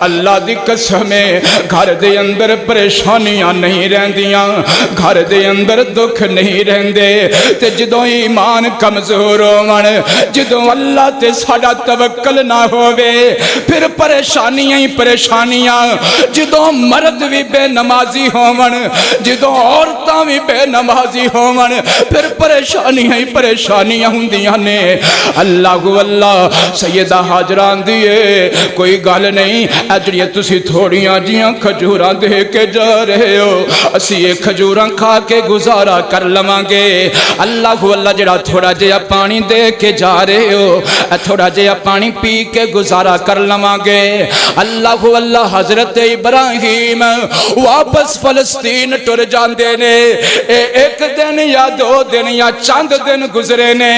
اللہ دی قسم ہے گھر دے اندر پریشانیاں نہیں رہندیاں، گھر دے اندر دکھ نہیں رہندے۔ تے جدو ایمان کمزور ہون، جدو اللہ تے ساڈا توکل نہ ہووے، پھر پریشانیاں ہی پریشانیاں۔ جدو مرد بھی بے نمازی ہون، جدو جدوں عورتاں بھی بے نمازی ہون پھر پریشانیاں ہی پریشانیاں ہوندیاں نے اللہ اللہ سیدہ حاجران دیے کوئی گل نہیں اجڑیے تسی تھوڑیاں جیاں کھجوراں دے کے جا رہے ہو اسی یہ کھجوراں کھا کے گزارا کر لواں گے اللہ اللہ جڑا تھوڑا جہا پانی دے کے جا رہے ہو تھوڑا جہا پانی پی کے گزارا کر لواں گے اللہ اللہ حضرت ابراہیم واپس فلسطین ٹر جاندے نے ایک دن یا دو دن یا چند دن گزرے نے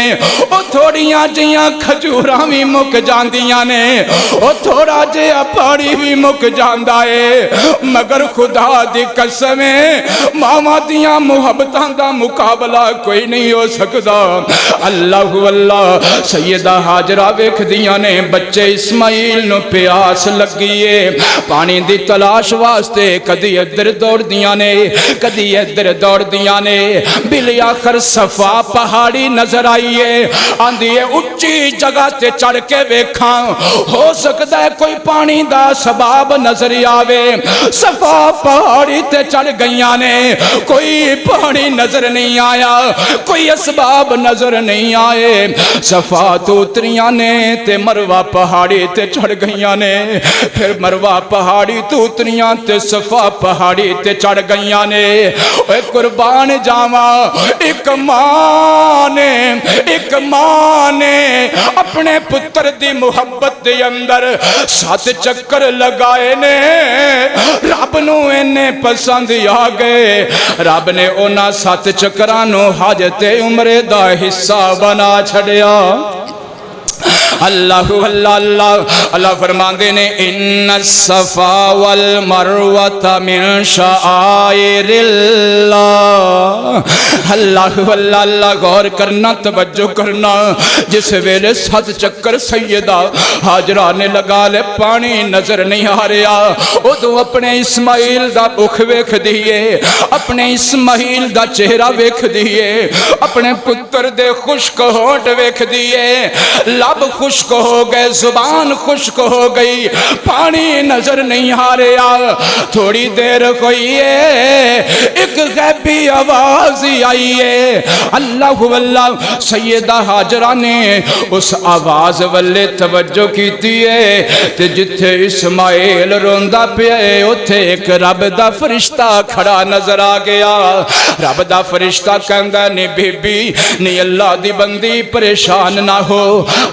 او تھوڑیاں جیاں کھجوراں بھی مک جاندیاں نے او تھوڑا جہا پانی بھی مک جاندا ہے مگر خدا دی قسم ماما دیاں محبتاں دا مقابلہ کوئی نہیں ہو سکدا اللہ اللہ سیدہ حاجرہ ویکھ دیاں نے بچے اسماعیل نو پیاس لگیے پانی دی تلاش واسطے کدی ادھر دوڑ دیاں نے کدی ادھر دوڑ دیاں نے بلی آخر صفا پہاڑی نظر آئیے آندھی اچھی جگہ تے چڑھ کے ویکھاں ہو سکتا ہے کوئی پانی دا سباب نظر آوے صفا پہاڑی تے چڑھ گئیاں نے کوئی پانی نظر نہیں آیا کوئی اسباب نظر نہیں آئے صفا تو اتریاں نے تے مروہ پہاڑی تے چڑھ گئیاں نے پھر مروہ پہاڑی تو اتریاں تے صفا پہاڑی تے چڑھ گئیاں نے اے قربان جاواں ایک ماں نے اپنے پتر دی محبت دے اندر 7 چکر لگائے نے رب نو انہیں پسند آ گئے رب نے اونا 7 چکرانو حاجت عمرے دا حصہ بنا چھڑیا اللہ اللہ اللہ اللہ فرماندے نے ان الصفا والمروۃ من شعائر اللہ اللہ اللہ اللہ غور کرنا توجہ کرنا جس ویلے 7 چکر سیدہ حاجرہ نے لگا لے پانی نظر نہیں آ رہا ادو اپنے اسماعیل دا بخ ویکھ دیئے اپنے اسماعیل دا چہرہ ویکھ دیئے اپنے پتر دے خشک ہونٹ ویکھ دیئے لب خشک ہو گئے زبان خشک ہو گئی پانی نظر نہیں آ رہا تھوڑی دیر ہوئی ہے ایک غیبی آواز آئی ہے اللہ اللہ سیدہ حاجرہ نے اس آواز والے توجہ کیتی ہے تے جتھے اسماعیل روندہ پہ اتھے ایک رب دا فرشتہ کھڑا نظر آ گیا رب دا فرشتہ کہندا نے بی بی نہیں اللہ دی بندی پریشان نہ ہو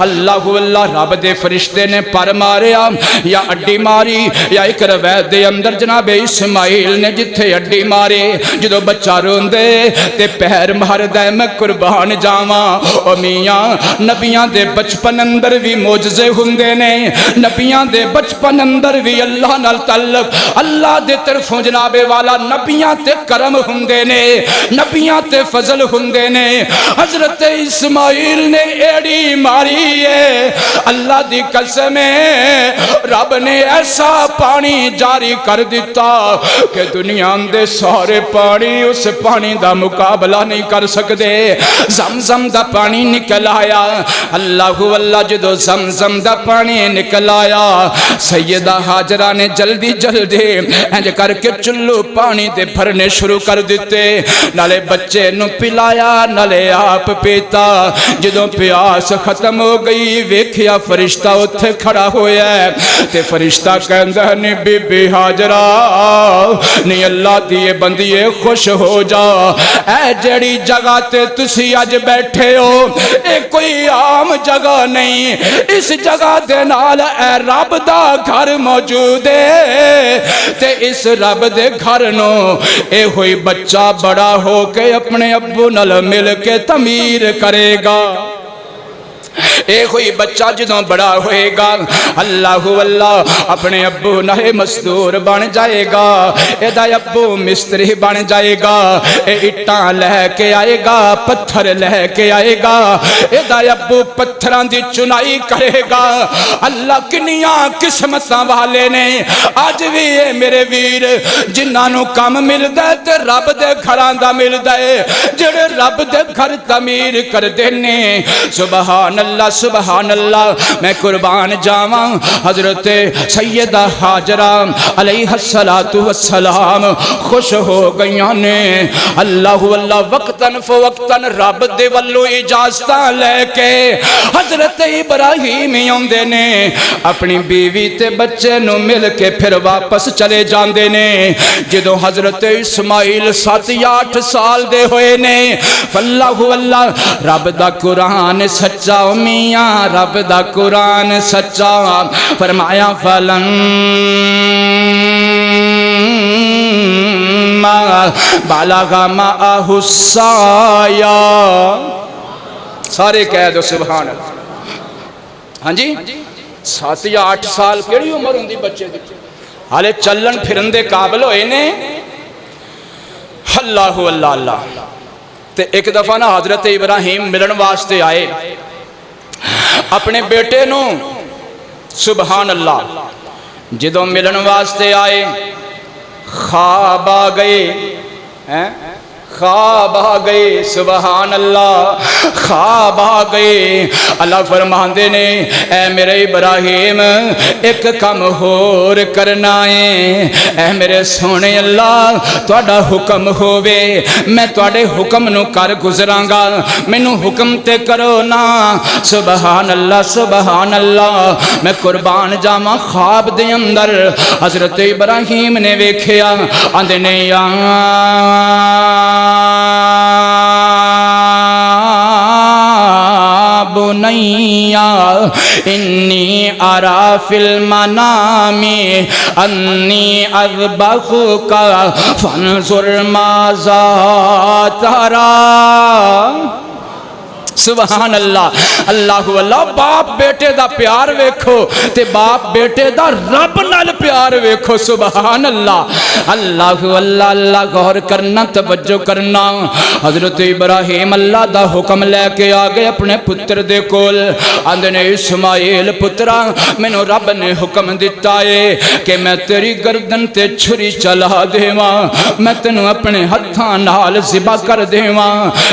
اللہ اللہ رب دے فرشتے نے پر ماریا یا اڈی ماری یا ایک روایت دے اندر جناب اسماعیل نے جتھے اڈی مارے جدو بچہ روندے تے پیر مار دے میں قربان جاواں او میاں نبیاں دے بچپن اندر بھی معجزے ہوندے نے نبیاں دے بچپن اندر بھی اللہ نال تعلق اللہ دے طرفوں جناب والا نبیاں تے کرم ہوندے نے نبیاں تے فضل ہوندے نے حضرت اسماعیل نے ایڑی ماری ہے اللہ دی قسم رب نے ایسا پانی جاری کر دیتا کہ دنیا دے سارے پانی اس پانی دا مقابلہ نہیں کر سکتے زمزم دا پانی نکل آیا اللہ اللہ جدو زمزم دا پانی نکل آیا سیدہ حاجرہ نے جلدی جلدی انج کر کے چلو پانی دے بھرنے شروع کر دیتے نالے بچے نو پلایا نالے آپ پیتا جدو پیاس ختم ہو گئی ویکھیا فرشتہ اتھے کھڑا ہویا ہے تے فرشتہ کہندا نے بی بی حاجرہ نہیں اللہ دیے بندیے خوش ہو جا اے جڑی جگہ تے تسی اج بیٹھے ہو اے کوئی عام جگہ نہیں اس جگہ دے نال اے رب دا گھر موجود ہے تے اس رب دے گھر نو اے ہوئی بچہ بڑا ہو کے اپنے ابو نال مل کے تعمیر کرے گا اے کوئی بچہ جدوں بڑا ہوئے گا اللہ اللہ اپنے ابو نہ مزدور بن جائے گا اے دا ابو مستری بن جائے گا اے اٹاں لے کے آئے گا پتھر لے کے آئے گا اے دا ابو پتھراں دی چنائی کرے گا اللہ کنیاں قسمتاں والے نے آج بھی اے میرے ویر جنہاں نو کام ملدا ہے تے رب دے گھراں دا ملدا ہے جڑے رب دے گھر تعمیر کر دینے سبحان اللہ سبحان اللہ میں قربان جاواں حضرت سیدہ حاجرہ علیہ السلام خوش ہو گئیاں نے اللہ اللہ وقتاً فوقتاً رب دے والو اجازتاں لے کے حضرت ابراہیم آندے نے اپنی بیوی تے بچے نو مل کے پھر واپس چلے جاندے نے جدوں حضرت اسماعیل 7 یا 8 سال دے ہوئے نے فاللہ اللہ رب دا قرآن سچا میاں رب دا قرآن سچا فرمایا فلن بالغ معہ السعی سارے کہہ دو سبحان اللہ ہاں جی 7 یا 8 سال کیڑی عمر ہوندی بچے دی حالے چلن پھرن دے قابل ہوئے نے اللہ اللہ اللہ تے ایک دفعہ نا حضرت ابراہیم ملن واسطے آئے اپنے بیٹے نو سبحان اللہ جدوں ملن واسطے آئے خواب آ گئے خواب آ گئے سبحان اللہ خواب آ گئے اللہ فرماندے نے اے میرے ابراہیم ایک کم ہور کرنا ہے اے میرے سونے اللہ تہاڈا حکم ہووے میں تہاڈے حکم نو کر گزراں گا مینوں حکم تے کرو نا سبحان اللہ میں قربان جاواں خواب دے اندر حضرت ابراہیم نے ویکھیا آندے نے یا بنیا انی ارا فی المنام انی اذبحک فانظر ماذا تری سبحان اللہ اللہ اللہ باپ بیٹے دا پیار ویکھو تے باپ بیٹے دا رب نال پیار ویکھو سبحان اللہ اللہ اللہ اللہ غور کرنا توجہ کرنا حضرت ابراہیم اللہ دا حکم لے کے آگے اپنے پتر دے کول آندے نے اسماعیل پترا مینوں رب نے حکم دیتا ہے کہ میں تیری گردن تے چھری چلا دیواں میں تینوں اپنے ہتھاں نال ذبح کر دیواں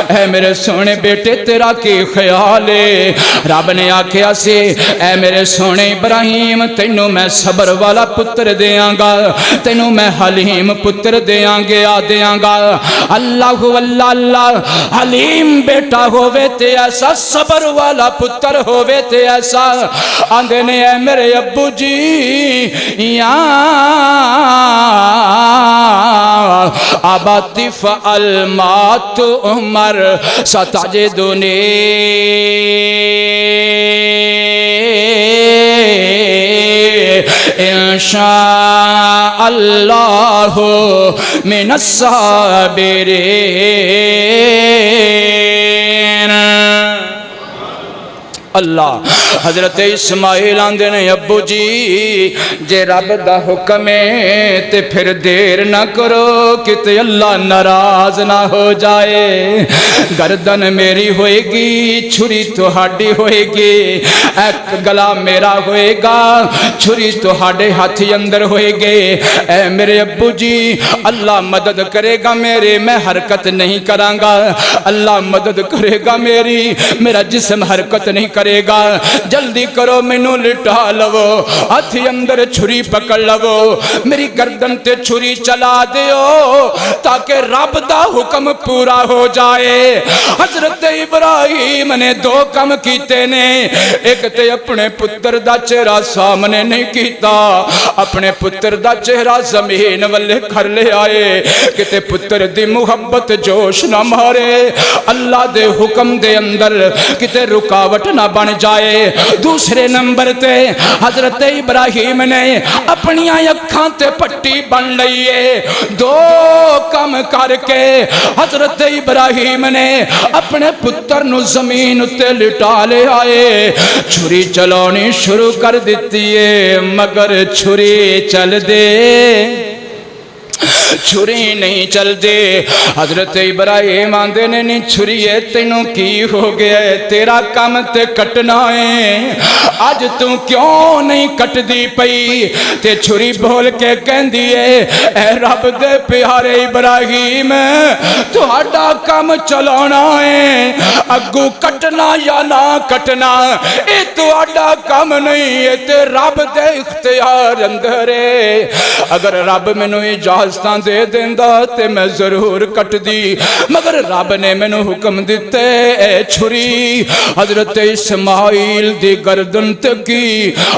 اے میرے سونے بیٹے تیرا کی خیال ہے رب نے آکھیا سی اے میرے سونے ابراہیم تینوں میں صبر والا پتر دیاں گا تینوں میں حلیم پتر دیاں گا اللہ اللہ اللہ حلیم بیٹا ہووے تے ایسا صبر والا پتر ہووے تے ایسا آندے نے اے میرے ابو جی یا اباتی فعل ما تؤمر ستجدنی انشاء اللہ من الصابرین اللہ حضرت اسماعیل آندے نے ابو جی جے رب دا حکم ہے تے پھر دیر نہ کرو کتے اللہ ناراض نہ ہو جائے گردن میری ہوئے گی چھری تہاڈی ہوئے گی ایک گلا میرا ہوئے گا چھری تہاڈے ہاتھ اندر ہوئے گی اے میرے ابو جی اللہ مدد کرے گا میرے میں حرکت نہیں کراں گا اللہ مدد کرے گا میری میرا جسم حرکت نہیں کرے گا جلدی کرو مینوں لٹا لو ہاتھ اندر چھری پکڑ لو میری گردن تے چھری چلا دیو تاکہ رب دا حکم پورا ہو جائے حضرت ابراہیم نے 2 کم کیتے نے ایک تے اپنے پتر دا چہرہ سامنے نہیں کیتا اپنے پتر دا چہرہ زمین والے کر لے آئے کتے پتر دی محبت جوش نہ مارے اللہ دے حکم دے اندر کتے رکاوٹ نہ بن جائے دوسرے نمبر تے حضرت ابراہیم نے اپنی اکھاں تے پٹی بن لئیے 2 کم کر کے حضرت ابراہیم نے اپنے پتر نو زمین تے لٹا لے آئے چھری چلانی شروع کر دیتی ہے مگر چھری چل دے چھری نہیں چل دے. حضرت ابراہیم آندے نے نہیں چھریے تینوں کی ہو گیا ہے, تیرا کام تے کٹنا ہے, آج تو کیوں نہیں کٹ دی پئی. تے چھری بول کے کہن دیئے اے رب دے پیارے ابراہیم تہاڈا کام چلانا ہے, اگو کٹنا یا نہ کٹنا اے تہاڈا کام نہیں, اے تے رب دے اختیار اندر ہے. اگر رب مینوں اجازتاں دے دیندا تے میں ضرور کٹ دی, مگر رب نے مینوں حکم دتے اے چھری حضرت اسماعیل دی گردن تے کی,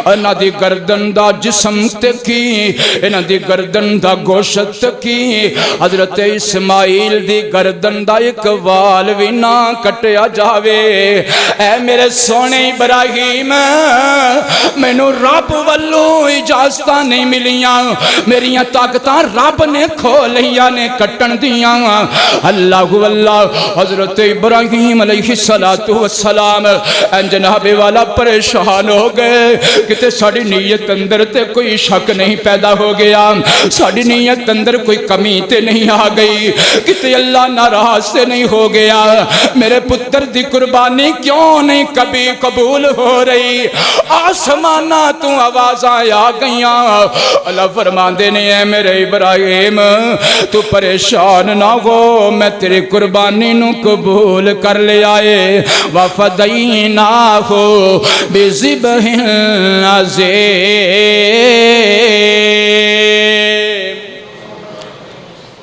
انہاں دی گردن دا جسم تے کی, انہاں دی گردن دا گوشت کی. حضرت اسماعیل دی گردن دا ایک وال بھی نہ کٹیا جاوے. اے میرے سونے ابراہیم مینوں رب والوں اجازتاں نہیں ملیاں, میریاں طاقتاں رب نے کھولیاں نے کٹن دیاں. اللہ اللہ حضرت ابراہیم علیہ السلام جناب والا پریشان ہو گئے, کتے ساڑی نیت اندر تے کوئی شک نہیں پیدا ہو گیا, ساڑی نیت اندر کوئی کمی تے نہیں آ گئی, کتے اللہ ناراض سے نہیں ہو گیا, میرے پتر دی قربانی کیوں نہیں کبھی قبول ہو رہی. آسمانہ تو آوازاں آ گئیاں. اللہ فرماندے نے اے میرے ابراہیم تو پریشان نہ ہو, میں تیری قربانی نو قبول کر لے آئے. وَفَدَيْنَاهُ بِذِبْحٍ عَظِيمٍ.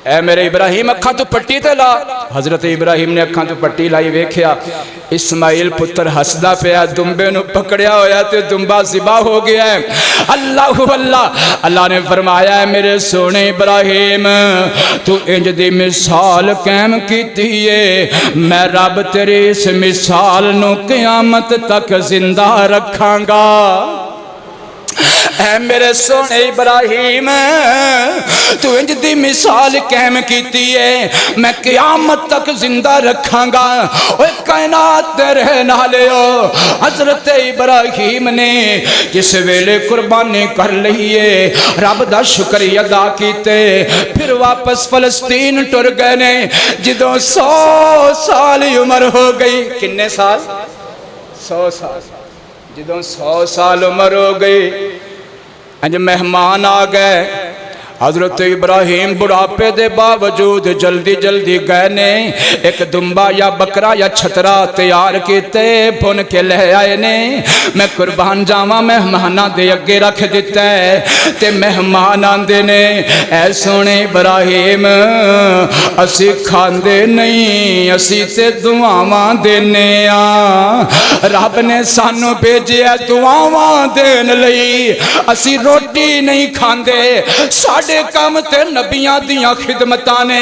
اے میرے ابراہیم اکھاں تو پٹی تے لا. حضرت ابراہیم نے اکھاں تو پٹی لائی, ویکھیا اسماعیل پتر ہسدا پیا, دمبے نو پکڑیا ہویا تے دمبا ذبح ہو گیا ہے. اللہ اللہ اللہ نے فرمایا ہے میرے سونے ابراہیم تو انج دی مثال قائم کیتی ہے, میں رب تیری اس مثال نو قیامت تک زندہ رکھاں گا. اے میرے سونے ابراہیم تو انج دی مثال قائم کیتی ہے, میں قیامت تک زندہ رکھاں گا. اوے کائنات دے رہن والےو, حضرت ابراہیم نے جس ویلے قربانی کر لئیے رب دا شکریہ ادا کیتے, پھر واپس فلسطین ٹر گئے نے. جدوں 100 سال عمر ہو گئی, کنے سال 100 سال, جدوں 100 سال عمر ہو گئی انج مہمان آ گئے. حضرت ابراہیم بڑھاپے دے باوجود جلدی جلدی گئے نے ایک دمبا یا بکرا یا چھترا تیار کیتے بھن کے لے آئے نے. میں قربان جاواں مہماناں دے اگے رکھ دیتا ہے تے مہمان آندے نے اے سونے ابراہیم اسی کھاندے نہیں, اسی تے دعاواں دینے آں. رب نے سانو بھیجیا دعاواں دین لئی, اسی روٹی نہیں کھاندے. ساڑھے کام تے نبیاں دیاں خدمتاں نے,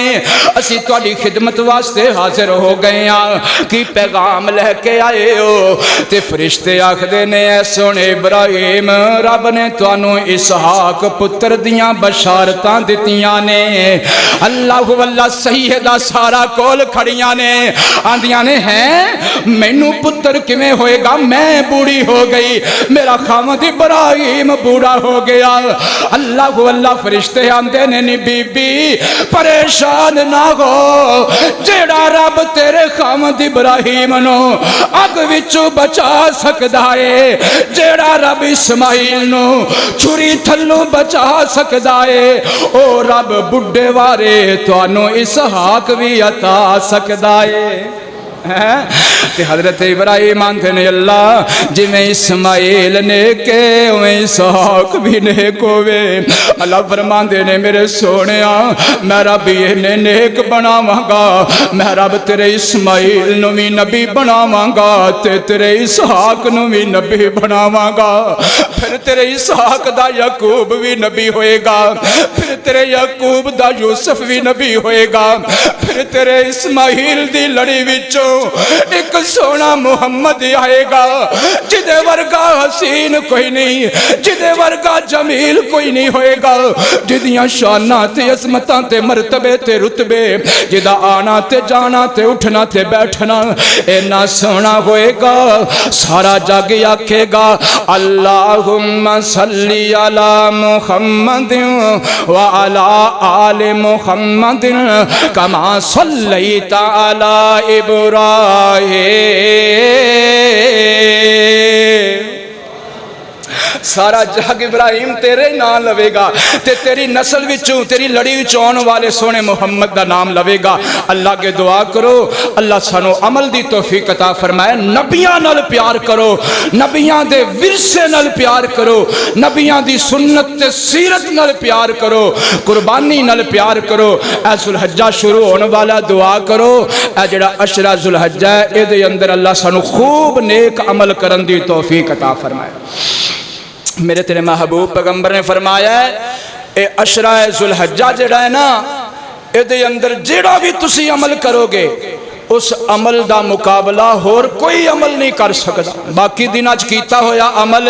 اسی تواڈی خدمت واسطے حاضر ہو گئے ہاں. کی پیغام لے کے آئے ہو؟ تے فرشتے آکھدے نے اے سونے ابراہیم رب نے تانوں اسحاق پتر دیاں بشارتاں دتیاں نے. اللہ واللہ سیدہ سارا کول کھڑیاں نے, آندیاں نے ہیں مینوں پتر کیویں ہوئے گا, میں بوڑھی ہو گئی, میرا خاوند ابراہیم بوڑھا ہو گیا. اللہ واللہ فرشتے آندے نے نی بی بی پریشان نہ ہو, جیڑا رب تیرے خاوند ابراہیم نو اگ وچوں بچا سکدا ہے, جیڑا رب اسماعیل نو چھری تھلوں بچا سکدا ہے, او رب بڈھے وارے تانوں اسحاق بھی عطا سکدا ہے. تے حضرت ابراہیم آندے نے اللہ جی میں اسماعیل نیکے میں اسحاق بھی نیک ہوئے. اللہ فرماندے نے میرے سونیا میں رب یہ نیک بناواں گا, میں رب تیرے اسماعیل نو بھی نبی بناواں گا تے تیرے اسحاق نو بھی نبی بناواں گا, پھر تیرے اسحاق دا یعقوب بھی نبی ہوئے گا, پھر تیرے یعقوب دا یوسف بھی نبی ہوئے گا, پھر تیرے اسماعیل دی لڑی وچوں ایک ایک سونا محمد آئے گا جدے ورگا حسین کوئی نہیں، جدے ورگا جمیل کوئی نہیں ہوئے گا، جدیاں شاناں تے عظمتاں تے مرتبے تے رتبے، جدا آنا تے جانا تے اٹھنا تے بیٹھنا اینا سونا ہوئے گا، سارا جگ آکھے گا اللہم صلی علی محمد وعلی آل محمد کما صلیت علی ابراہیم۔ سارا جگ ابراہیم تیرے نام لوے گا تے تیری نسل وچوں تیری لڑی وچوں آن والے سونے محمد دا نام لوے گا۔ اللہ کے دعا کرو اللہ سانو عمل دی توفیق عطا فرمائے، نبیاں نال پیار کرو، نبیاں دے ورثے نال پیار کرو، نبیاں دی سنت تے سیرت نال پیار کرو، قربانی نال پیار کرو۔ اے ذوالحجہ شروع ہونے والا دعا کرو، اے جڑا عشرہ ذوالحجہ ہے اے دے اندر اللہ سانو خوب نیک عمل کرن دی توفیق عطا فرمائے۔ میرے تیرے محبوب پیغمبر نے فرمایا ہے اے عشرہ ذوالحجہ جڑا ہے نا اے دے اندر جڑا بھی تسی عمل کرو گے اس عمل دا مقابلہ ہور کوئی عمل نہیں کر سکتا، باقی دناں چ کیتا ہویا عمل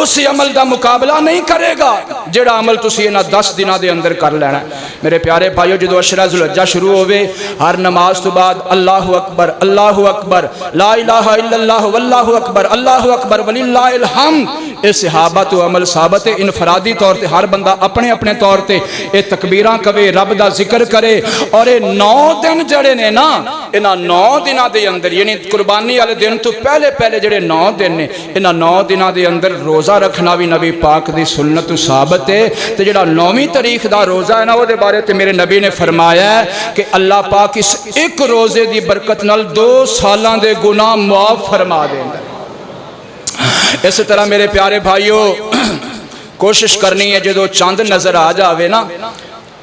اس عمل دا مقابلہ نہیں کرے گا جڑا عمل تسی انہاں 10 دنوں دے اندر کر لینا ہے۔ میرے پیارے بھائیو جدو عشرہ ذوالحجہ شروع ہوئے ہر نماز تو بعد اللہ اکبر اللہ اکبر لا الہ الا اللہ واللہ اکبر اللہ اکبر وللہ الحمد، اے صحابہ تو عمل ثابت ہے، انفرادی طور تے ہر بندہ اپنے اپنے طور تے اے تکبیراں کہے، رب دا ذکر کرے، اور اے 9 دن جڑے نے نا انہاں 9 دنوں دے اندر یعنی قربانی والے دن تو پہلے جڑے 9 دن نے انہاں 9 دنوں دے اندر روزہ رکھنا بھی نبی پاک دی سنت ثابت ہے۔ تے جڑا 9ویں تاریخ دا روزہ ہے نا وہ دے بارے تے میرے نبی نے فرمایا ہے کہ اللہ پاک اس ایک روزے دی برکت نال 2 سالاں دے گناہ معاف فرما دیں گے۔ اس طرح میرے پیارے بھائیو کوشش کرنی ہے جدو چاند نظر آ جاوے نا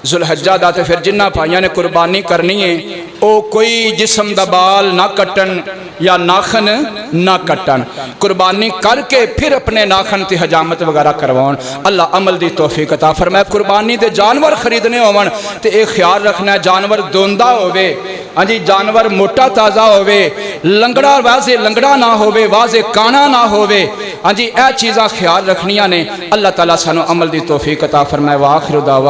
ذوالحجہ دا تے پھر جنہ بھائیاں نے قربانی کرنی ہے او کوئی جسم دا بال نہ کٹن یا ناخن نہ کٹن، قربانی کر کے پھر اپنے ناخن تے حجامت وغیرہ کروان۔ اللہ عمل دی توفیق عطا فرمائے۔ قربانی دے جانور خریدنے ہون تے ایک خیال رکھنا ہے جانور دوندا ہوئے، ہاں جی جانور موٹا تازہ ہوئے، لنگڑا واضح لنگڑا نہ ہوئے، واضح کانا نہ ہوئے، ہاں جی اے چیزاں خیال رکھنیاں نے۔ اللہ تعالیٰ سانو عمل دی توفیق عطا فرمائے۔ وآخر دعوانا